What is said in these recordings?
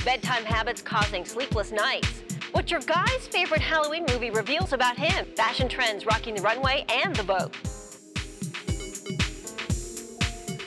bedtime habits causing sleepless nights. What your guy's favorite Halloween movie reveals about him. Fashion trends rocking the runway and the Vogue.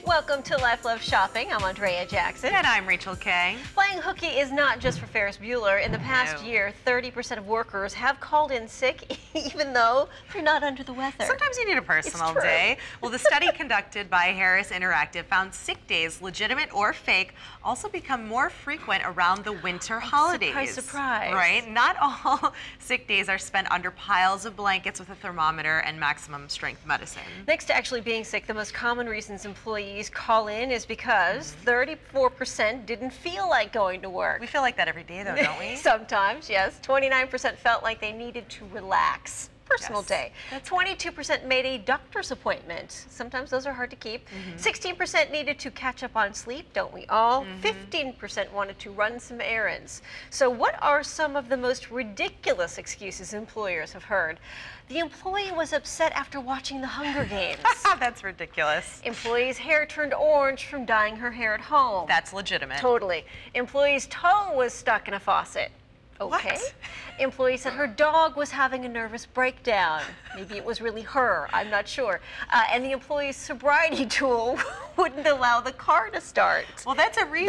Welcome to Life Love Shopping. I'm Andrea Jackson. And I'm Rachel Kay. Playing hooky is not just for Ferris Bueller. In the past year, 30% of workers have called in sick, even though they're not under the weather. Sometimes you need a personal day. Well, the study conducted by Harris Interactive found sick days, legitimate or fake, also become more frequent around the winter holidays. Surprise, surprise. Right? Not all sick days are spent under piles of blankets with a thermometer and maximum strength medicine. Next to actually being sick, the most common reasons employees call in is because 34% didn't feel like going to work. We feel like that every day, though, don't we? Sometimes, yes. 29% felt like they needed to relax. Personal day. 22% made a doctor's appointment. Sometimes those are hard to keep. 16% needed to catch up on sleep, don't we all? 15% wanted to run some errands. So what are some of the most ridiculous excuses employers have heard? The employee was upset after watching the Hunger Games. That's ridiculous. Employee's hair turned orange from dyeing her hair at home. That's legitimate. Totally. Employee's toe was stuck in a faucet. Okay. What? Employee said her dog was having a nervous breakdown. Maybe it was really her, I'm not sure. And the employee's sobriety tool wouldn't allow the car to start. Well, that's a reason.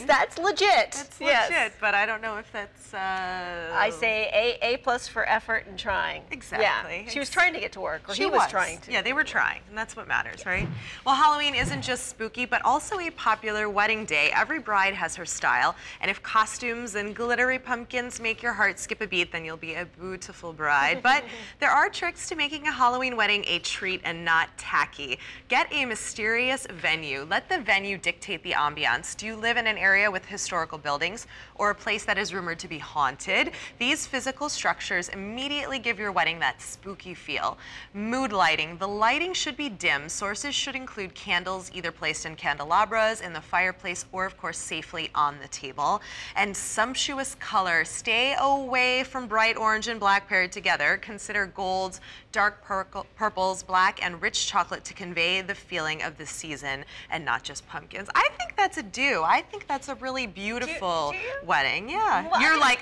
That's legit. That's legit, but I don't know if that's... I say A plus for effort and trying. Exactly. Yeah. She was trying to get to work, or he was trying to. Yeah, they were trying, and that's what matters, right? Well, Halloween isn't just spooky, but also a popular wedding day. Every bride has her style, and if costumes and glittery pumpkins make your heart skip a beat, then you'll be a beautiful bride. But there are tricks to making a Halloween wedding a treat and not tacky. Get a mysterious venue. Let the venue dictate the ambiance. Do you live in an area with historical buildings or a place that is rumored to be haunted? These physical structures immediately give your wedding that spooky feel. Mood lighting. The lighting should be dim. Sources should include candles either placed in candelabras, in the fireplace, or of course safely on the table. And sumptuous color. Stay away from bright orange and black paired together. Consider golds, dark purples, black, and rich chocolate to convey the feeling of the season and not just pumpkins. I think that's a do. I think that's a really beautiful wedding. Yeah. Well, you're like,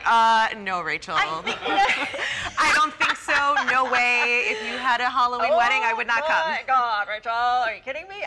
no, Rachel. I don't think so. No way. If you had a Halloween wedding, I would not come. Oh my God, Rachel, are you kidding me?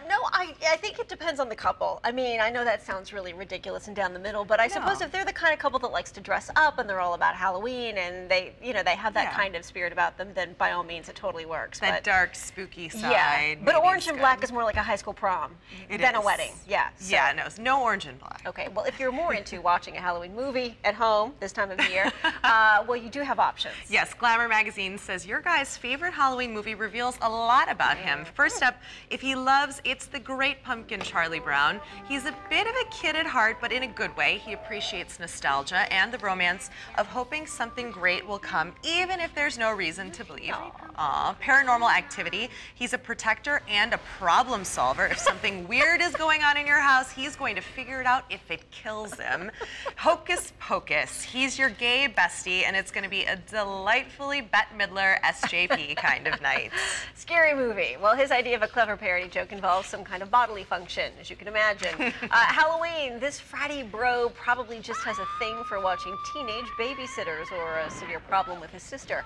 No, I think it depends on the couple. I mean, I know that sounds really ridiculous and down the middle, but I suppose if they're the kind of couple that likes to dress up and they're all about Halloween and they have that kind of spirit about them, then by all means it totally works. That dark, spooky side. Yeah, but orange and black is more like a high school prom than a wedding. Yeah. So. Yeah, no orange and black. Okay, well, if you're more into watching a Halloween movie at home this time of year, well, you do have options. Yes, Glamour magazine says your guy's favorite Halloween movie reveals a lot about him. First up, if he loves It's the Great Pumpkin, Charlie Brown. He's a bit of a kid at heart, but in a good way. He appreciates nostalgia and the romance of hoping something great will come, even if there's no reason to believe. Paranormal Activity. He's a protector and a problem solver. If something weird is going on in your house, he's going to figure it out if it kills him. Hocus Pocus. He's your gay bestie, and it's going to be a delightfully Bette Midler SJP kind of night. Scary Movie. Well, his idea of a clever parody joke involves some kind of bodily function, as you can imagine. Halloween. This fratty bro probably just has a thing for watching teenage babysitters or a severe problem with his sister.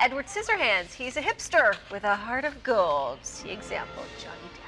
Edward Scissorhands. He's a hipster with a heart of gold. See example, Johnny Depp.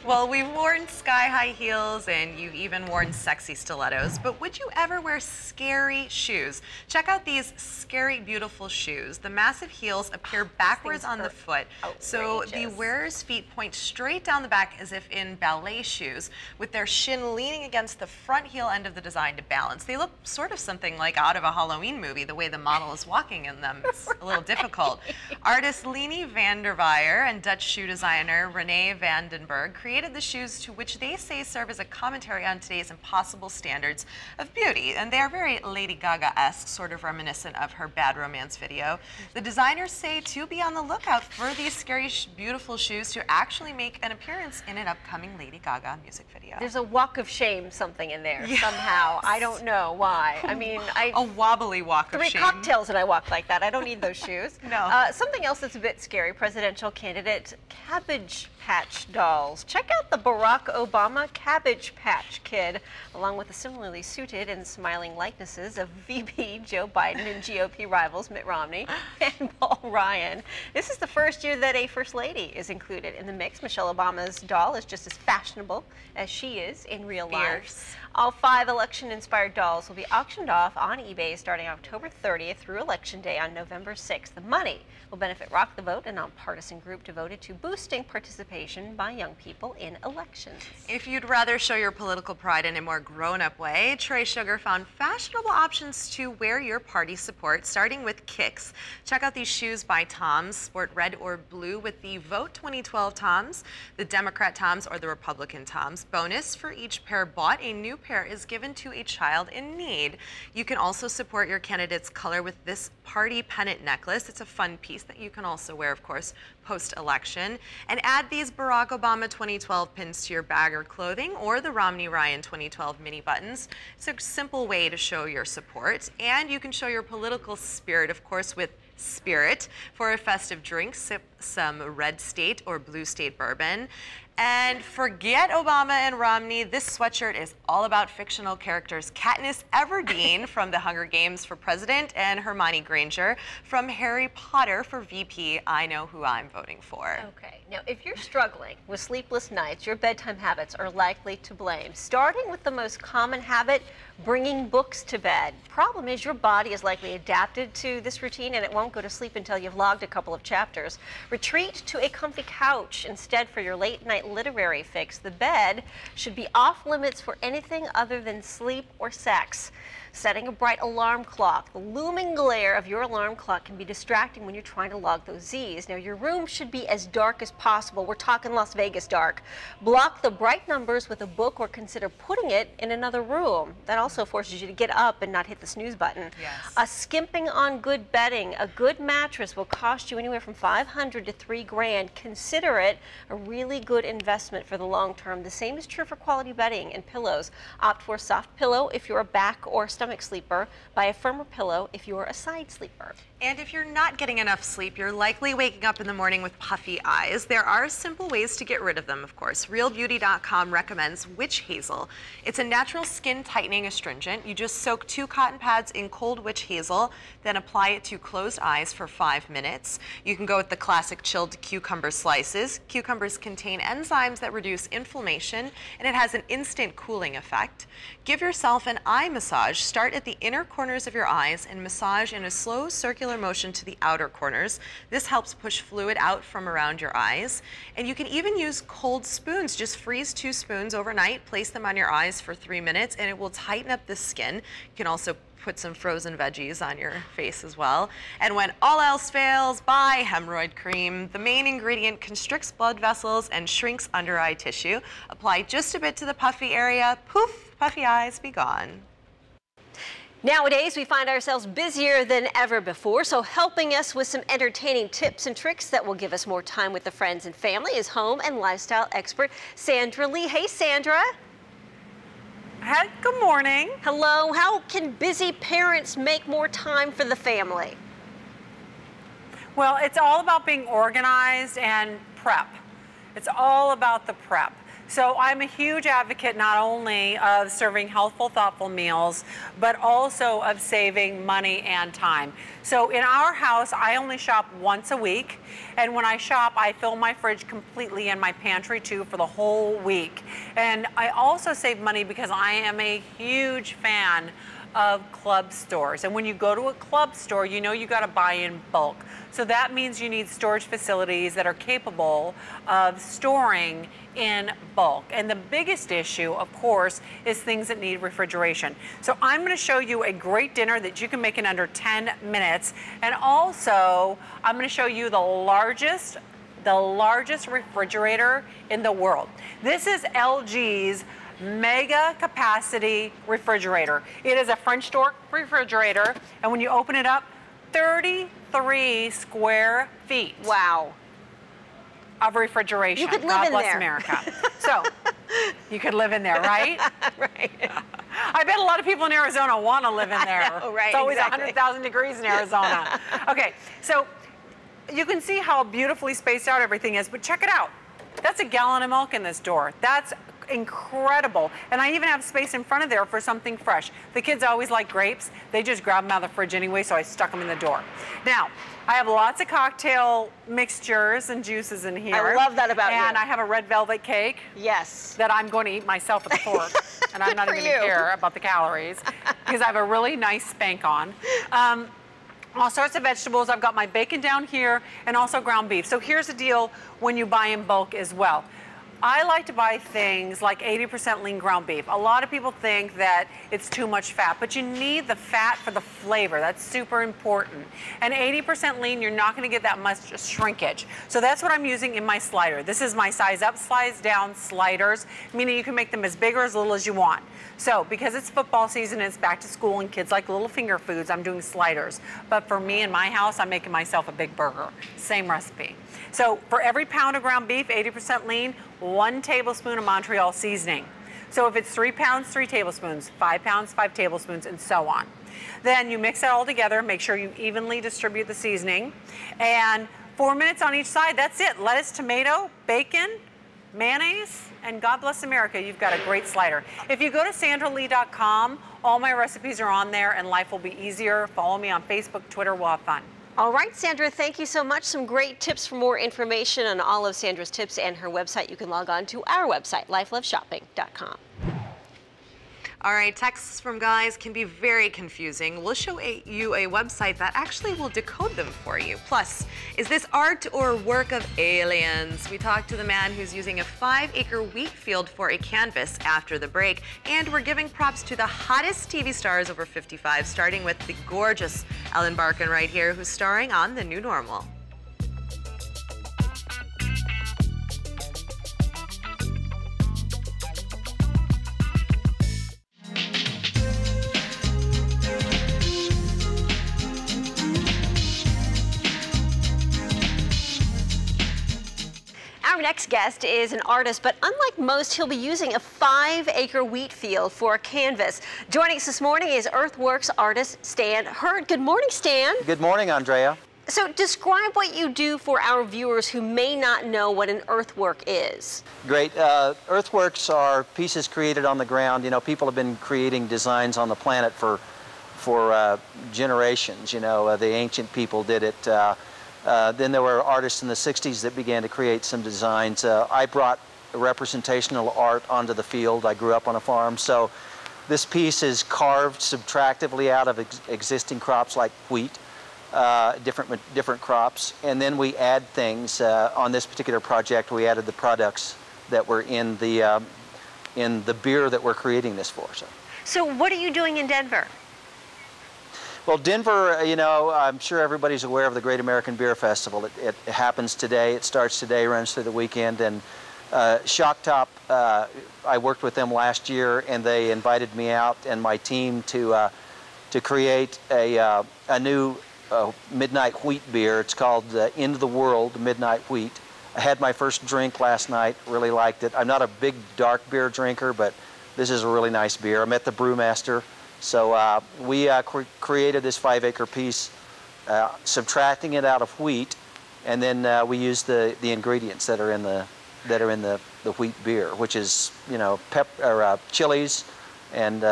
Well, we've worn sky-high heels and you've even worn sexy stilettos, but would you ever wear scary shoes? Check out these scary, beautiful shoes. The massive heels appear backwards on the foot, so the wearer's feet point straight down the back as if in ballet shoes, with their shin leaning against the front heel end of the design to balance. They look sort of something like out of a Halloween movie, the way the model is walking in them. It's a little difficult. Artist Leni van der Weyer and Dutch shoe designer Renee Vandenberg created the shoes to which they say serve as a commentary on today's impossible standards of beauty. And they are very Lady Gaga-esque, sort of reminiscent of her Bad Romance video. The designers say to be on the lookout for these scary, beautiful shoes to actually make an appearance in an upcoming Lady Gaga music video. There's a walk of shame something in there somehow. I don't know why. I mean, a wobbly walk of shame. 3 cocktails and I walk like that. I don't need those shoes. No. Something else that's a bit scary, presidential candidate Cabbage Patch Patch dolls. Check out the Barack Obama Cabbage Patch Kid, along with the similarly suited and smiling likenesses of VP Joe Biden and GOP rivals Mitt Romney and Paul Ryan. This is the first year that a First Lady is included in the mix. Michelle Obama's doll is just as fashionable as she is in real life. All 5 election-inspired dolls will be auctioned off on eBay starting October 30th through Election Day on November 6th. The money will benefit Rock the Vote, a nonpartisan group devoted to boosting participation by young people in elections. If you'd rather show your political pride in a more grown-up way, Trey Sugar found fashionable options to wear your party support, starting with kicks. Check out these shoes by Toms. Sport red or blue with the Vote 2012 Toms, the Democrat Toms, or the Republican Toms. Bonus, for each pair bought, a new pair is given to a child in need. You can also support your candidate's color with this party pennant necklace. It's a fun piece that you can also wear, of course, post-election. And add these Barack Obama 2012 pins to your bag or clothing, or the Romney Ryan 2012 mini buttons. It's a simple way to show your support. And you can show your political spirit, of course, with Spirit. For a festive drink, sip some Red State or Blue State bourbon. And forget Obama and Romney. This sweatshirt is all about fictional characters. Katniss Everdeen from The Hunger Games for president, and Hermione Granger from Harry Potter for VP. I know who I'm voting for. Okay, now if you're struggling with sleepless nights, your bedtime habits are likely to blame. Starting with the most common habit, bringing books to bed. Problem is, your body is likely adapted to this routine and it won't go to sleep until you've logged a couple of chapters. Retreat to a comfy couch instead for your late night literary fix. The bed should be off limits for anything other than sleep or sex. Setting a bright alarm clock. The looming glare of your alarm clock can be distracting when you're trying to log those Z's. Now, your room should be as dark as possible. We're talking Las Vegas dark. Block the bright numbers with a book or consider putting it in another room. That also forces you to get up and not hit the snooze button. Yes. Skimping on good bedding. A good mattress will cost you anywhere from $500 to $3 grand. Consider it a really good investment for the long term. The same is true for quality bedding and pillows. Opt for a soft pillow if you're a back or stomach sleeper. Buy a firmer pillow if you're a side sleeper. And if you're not getting enough sleep, you're likely waking up in the morning with puffy eyes. There are simple ways to get rid of them, of course. RealBeauty.com recommends witch hazel. It's a natural skin tightening astringent. You just soak 2 cotton pads in cold witch hazel, then apply it to closed eyes for 5 minutes. You can go with the classic chilled cucumber slices. Cucumbers contain enzymes that reduce inflammation, and it has an instant cooling effect. Give yourself an eye massage. Start at the inner corners of your eyes and massage in a slow circular motion to the outer corners. This helps push fluid out from around your eyes. And you can even use cold spoons. Just freeze 2 spoons overnight, place them on your eyes for 3 minutes, and it will tighten up the skin. You can also put some frozen veggies on your face as well. And when all else fails, buy hemorrhoid cream. The main ingredient constricts blood vessels and shrinks under eye tissue. Apply just a bit to the puffy area. Poof, puffy eyes be gone. Nowadays, we find ourselves busier than ever before, so helping us with some entertaining tips and tricks that will give us more time with the friends and family is home and lifestyle expert Sandra Lee. Hey, Sandra. Hi, good morning. Hello. How can busy parents make more time for the family? Well, it's all about being organized and prep. It's all about the prep. So I'm a huge advocate not only of serving healthful, thoughtful meals, but also of saving money and time. So in our house, I only shop once a week. And when I shop, I fill my fridge completely and my pantry too for the whole week. And I also save money because I am a huge fan of club stores. And when you go to a club store, you know you got to buy in bulk. So that means you need storage facilities that are capable of storing in bulk. And the biggest issue, of course, is things that need refrigeration. So I'm going to show you a great dinner that you can make in under 10 minutes. And also, I'm going to show you the largest refrigerator in the world. This is LG's mega capacity refrigerator. It is a French door refrigerator, and when you open it up, 33 square feet. Wow. Of refrigeration. You could live God in bless there. America. So, you could live in there, right? Right. I bet a lot of people in Arizona want to live in there. I know, right, It's always exactly. 100,000 degrees in Arizona. Okay, so you can see how beautifully spaced out everything is, but check it out. That's a gallon of milk in this door. That's incredible. And I even have space in front of there for something fresh. The kids always like grapes. They just grab them out of the fridge anyway, so I stuck them in the door. Now, I have lots of cocktail mixtures and juices in here. I love that about you. And I have a red velvet cake. Yes. That I'm going to eat myself with a fork. And I'm not for even going to you. care about the calories because I have a really nice spank on. All sorts of vegetables. I've got my bacon down here and also ground beef. So here's the deal when you buy in bulk as well. I like to buy things like 80% lean ground beef. A lot of people think that it's too much fat, but you need the fat for the flavor. That's super important. And 80% lean, you're not going to get that much shrinkage. So that's what I'm using in my slider. This is my size up, size down sliders, meaning you can make them as big or as little as you want. So because it's football season and it's back to school and kids like little finger foods, I'm doing sliders. But for me in my house, I'm making myself a big burger. Same recipe. So for every pound of ground beef, 80% lean, 1 tablespoon of Montreal seasoning. So if it's 3 pounds, 3 tablespoons, 5 pounds, 5 tablespoons, and so on. Then you mix it all together, make sure you evenly distribute the seasoning, and 4 minutes on each side, that's it. Lettuce, tomato, bacon, mayonnaise, and God bless America, you've got a great slider. If you go to sandralee.com, all my recipes are on there and life will be easier. Follow me on Facebook, Twitter, we'll have fun. All right, Sandra, thank you so much. Some great tips. For more information on all of Sandra's tips and her website, you can log on to our website, lifeloveshopping.com. All right, texts from guys can be very confusing. We'll show you a website that actually will decode them for you. Plus, is this art or work of aliens? We talked to the man who's using a 5-acre wheat field for a canvas after the break. And we're giving props to the hottest TV stars over 55, starting with the gorgeous Ellen Barkin right here, who's starring on The New Normal. Our next guest is an artist, but unlike most, he'll be using a 5-acre wheat field for a canvas. Joining us this morning is Earthworks artist Stan Hurd. Good morning, Stan. Good morning, Andrea. So describe what you do for our viewers who may not know what an earthwork is. Great. Earthworks are pieces created on the ground. You know, people have been creating designs on the planet for generations. You know, the ancient people did it. Then there were artists in the 60s that began to create some designs. I brought representational art onto the field. I grew up on a farm, so this piece is carved subtractively out of existing crops like wheat, different crops, and then we add things. On this particular project, we added the products that were in the beer that we're creating this for. So what are you doing in Denver? Well, Denver, you know, I'm sure everybody's aware of the Great American Beer Festival. It happens today. It starts today, runs through the weekend. And Shock Top, I worked with them last year, and they invited me out and my team to create a new midnight wheat beer. It's called End of the World Midnight Wheat. I had my first drink last night. Really liked it. I'm not a big dark beer drinker, but this is a really nice beer. I met the brewmaster. So we created this 5-acre piece, subtracting it out of wheat, and then we used the ingredients that are in the wheat beer, which is, you know, chilies and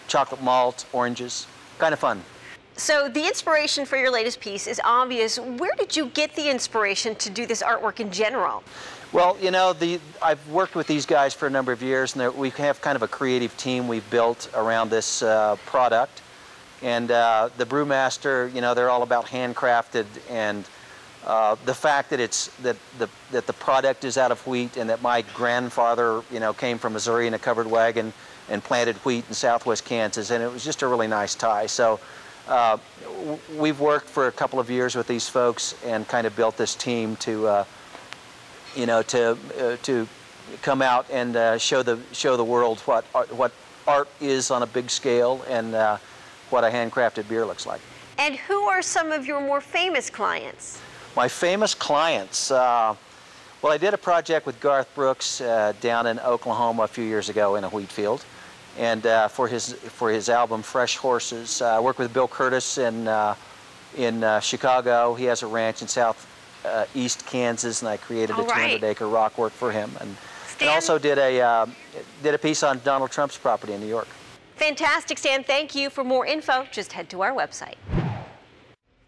chocolate malt, oranges. Kind of fun. So the inspiration for your latest piece is obvious. Where did you get the inspiration to do this artwork in general? Well, you know, I've worked with these guys for a number of years, and we have kind of a creative team we've built around this product. And the brewmaster, you know, they're all about handcrafted, and the fact that that the product is out of wheat, and that my grandfather, you know, came from Missouri in a covered wagon and planted wheat in southwest Kansas, and it was just a really nice tie. So we've worked for a couple of years with these folks and kind of built this team to you know, to come out and show the world what art is on a big scale, and what a handcrafted beer looks like. And who are some of your more famous clients? My famous clients, well, I did a project with Garth Brooks down in Oklahoma a few years ago in a wheat field, and for his album Fresh Horses. I worked with Bill Curtis in Chicago. He has a ranch in East Kansas, and I created a All right. 200-acre rock work for him, and also did a piece on Donald Trump's property in New York. Fantastic, Stan. Thank you. For more info, just head to our website.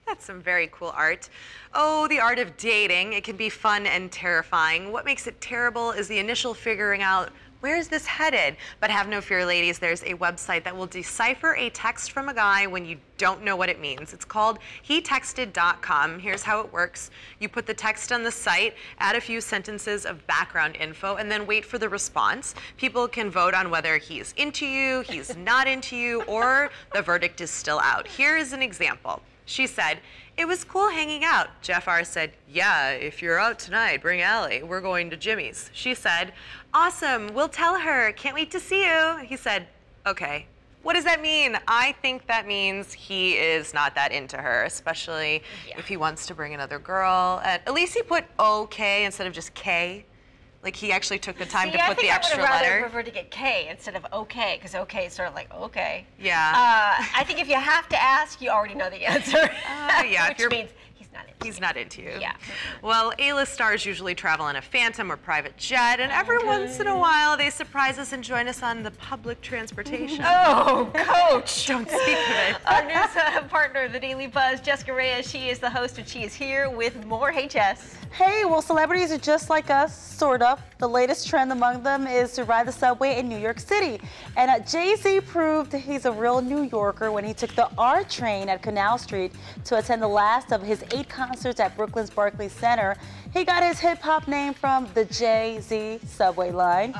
That's some very cool art. Oh, the art of dating. It can be fun and terrifying. What makes it terrible is the initial figuring out, where is this headed? But have no fear, ladies. There's a website that will decipher a text from a guy when you don't know what it means. It's called hetexted.com. Here's how it works. You put the text on the site, add a few sentences of background info, and then wait for the response. People can vote on whether he's into you, he's not into you, or the verdict is still out. Here is an example. She said, "It was cool hanging out." Jeff R. said, "Yeah, if you're out tonight, bring Allie. We're going to Jimmy's." She said, "Awesome, we'll tell her. Can't wait to see you." He said, "Okay." What does that mean? I think that means he is not that into her, especially if he wants to bring another girl. At least he put okay instead of just K. Like he actually took the time to put the extra letter. I think I would have preferred to get K instead of okay, because okay is sort of like okay. Yeah. I think if you have to ask, you already know the answer. Yeah, which means he's not into you. Yeah. Well, A-list stars usually travel in a Phantom or private jet, and every once in a while they surprise us and join us on the public transportation. Oh, Coach! Don't speak of it. Our news partner, the Daily Buzz, Jessica Reyes, she is the host, and she is here with more. Hey, Jess. Hey, well, celebrities are just like us, sort of. The latest trend among them is to ride the subway in New York City. And Jay-Z proved he's a real New Yorker when he took the R train at Canal Street to attend the last of his 8 concerts at Brooklyn's Barclays Center. He got his hip-hop name from the Jay-Z subway line.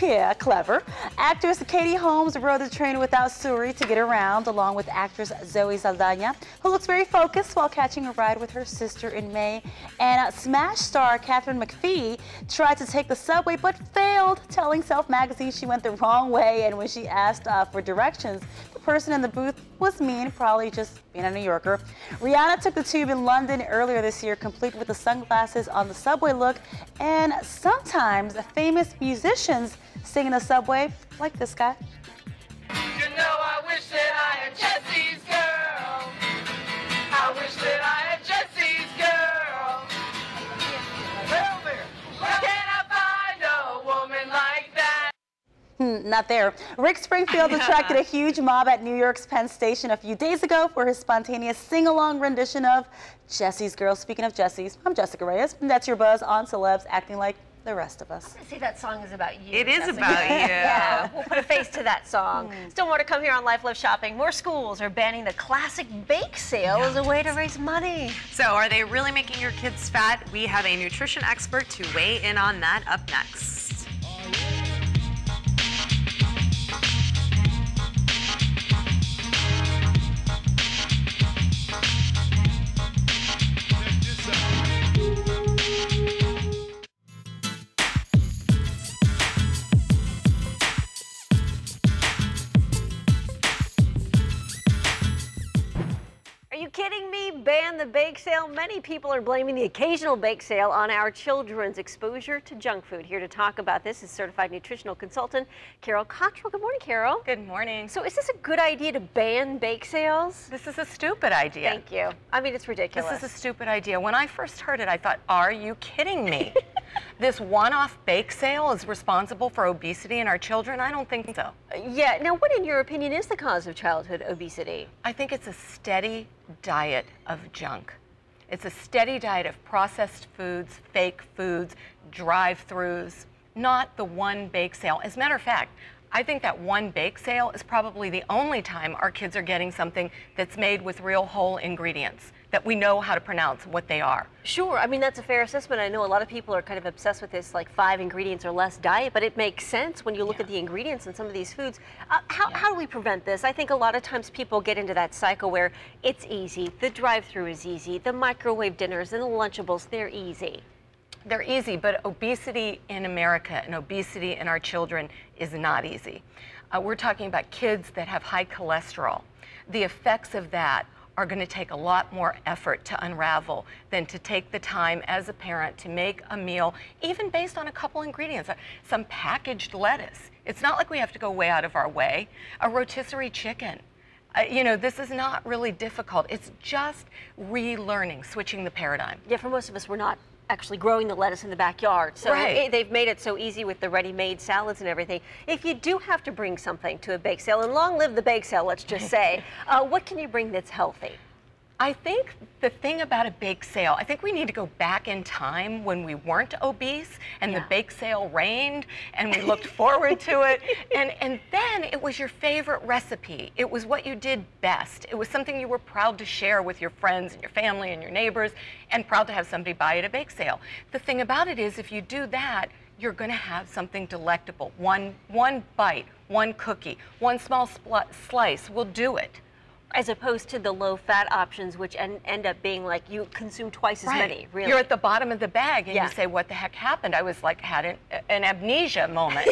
Yeah, clever. Actress Katie Holmes rode the train without Suri to get around, along with actress Zoe Saldana, who looks very focused while catching a ride with her sister in May. And Smash star Katharine McPhee tried to take the subway but failed, telling Self magazine she went the wrong way, and when she asked for directions, the person in the booth was mean, probably just being a New Yorker. Rihanna took the tube in London earlier this year, complete with the sunglasses on the subway look, and sometimes famous musicians sing in the subway, like this guy. You know, I wish that I had Jesse's girl. I wish that I had Jesse's girl. Tell me, where can I find a woman like that? Not there. Rick Springfield attracted a huge mob at New York's Penn Station a few days ago for his spontaneous sing-along rendition of Jesse's Girl. Speaking of Jesse's, I'm Jessica Reyes, and that's your buzz on celebs acting like the rest of us. I say that song is about you. It is Jessica. about you. Yeah, we'll put a face to that song. Still more to come here on Life Love Shopping. More schools are banning the classic bake sale as a way to raise money. So are they really making your kids fat? We have a nutrition expert to weigh in on that up next. Are you kidding me? Ban the bake sale? Many people are blaming the occasional bake sale on our children's exposure to junk food. Here to talk about this is certified nutritional consultant Carol Cottrell. Good morning, Carol. Good morning. So is this a good idea to ban bake sales? This is a stupid idea. Thank you. I mean, it's ridiculous. This is a stupid idea. When I first heard it, I thought, are you kidding me? This one-off bake sale is responsible for obesity in our children? I don't think so. Yeah. Now, what, in your opinion, is the cause of childhood obesity? I think it's a steady diet of junk. It's a steady diet of processed foods, fake foods, drive-thrus, not the one bake sale. As a matter of fact, I think that one bake sale is probably the only time our kids are getting something that's made with real whole ingredients, that we know how to pronounce what they are. Sure, I mean, that's a fair assessment. I know a lot of people are kind of obsessed with this like 5 ingredients or less diet, but it makes sense when you look at the ingredients in some of these foods. How do we prevent this? I think a lot of times people get into that cycle where it's easy, the drive-through is easy, the microwave dinners and the Lunchables, they're easy. They're easy, but obesity in America and obesity in our children is not easy. We're talking about kids that have high cholesterol. The effects of that are going to take a lot more effort to unravel than to take the time as a parent to make a meal, even based on a couple ingredients. Some packaged lettuce. It's not like we have to go way out of our way. A rotisserie chicken. You know, this is not really difficult. It's just relearning, switching the paradigm. Yeah, for most of us, we're not actually growing the lettuce in the backyard. So Right. they've made it so easy with the ready-made salads and everything. If you do have to bring something to a bake sale, and long live the bake sale, let's just say, what can you bring that's healthy? I think the thing about a bake sale, I think we need to go back in time when we weren't obese and the bake sale reigned and we looked forward to it. And then it was your favorite recipe. It was what you did best. It was something you were proud to share with your friends and your family and your neighbors, and proud to have somebody buy at a bake sale. The thing about it is, if you do that, you're going to have something delectable. One bite, one cookie, one small slice will do it. As opposed to the low-fat options, which end up being like you consume twice as many, really. You're at the bottom of the bag and you say, what the heck happened? I was like, had an amnesia moment.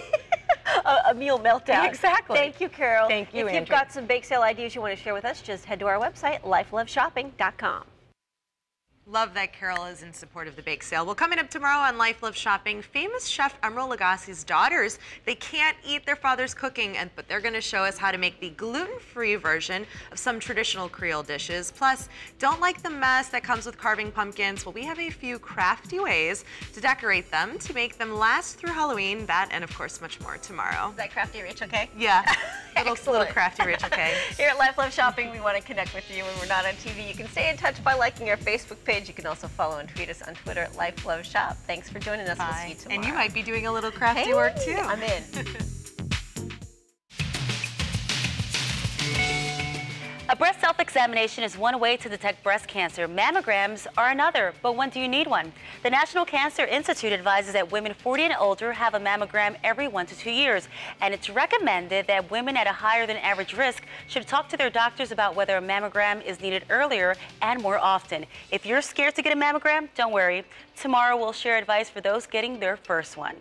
a meal meltdown. Exactly. Thank you, Carol. Thank you, If you've Andrew. got some bake sale ideas you want to share with us, just head to our website, lifeloveshopping.com. Love that Carol is in support of the bake sale. Well, coming up tomorrow on Life Love Shopping, famous chef Emeril Lagasse's daughters, they can't eat their father's cooking, but they're going to show us how to make the gluten-free version of some traditional Creole dishes. Plus, don't like the mess that comes with carving pumpkins? Well, we have a few crafty ways to decorate them to make them last through Halloween. That and, of course, much more tomorrow. Is that crafty rich okay? Yeah, little crafty rich okay. Here at Life Love Shopping, we want to connect with you when we're not on TV. You can stay in touch by liking our Facebook page. You can also follow and tweet us on Twitter at Life Love Shop. Thanks for joining us. We'll see you tomorrow. And you might be doing a little crafty work too. I'm in. A breast self-examination is one way to detect breast cancer. Mammograms are another, but when do you need one? The National Cancer Institute advises that women 40 and older have a mammogram every 1 to 2 years, and it's recommended that women at a higher than average risk should talk to their doctors about whether a mammogram is needed earlier and more often. If you're scared to get a mammogram, don't worry. Tomorrow we'll share advice for those getting their first one.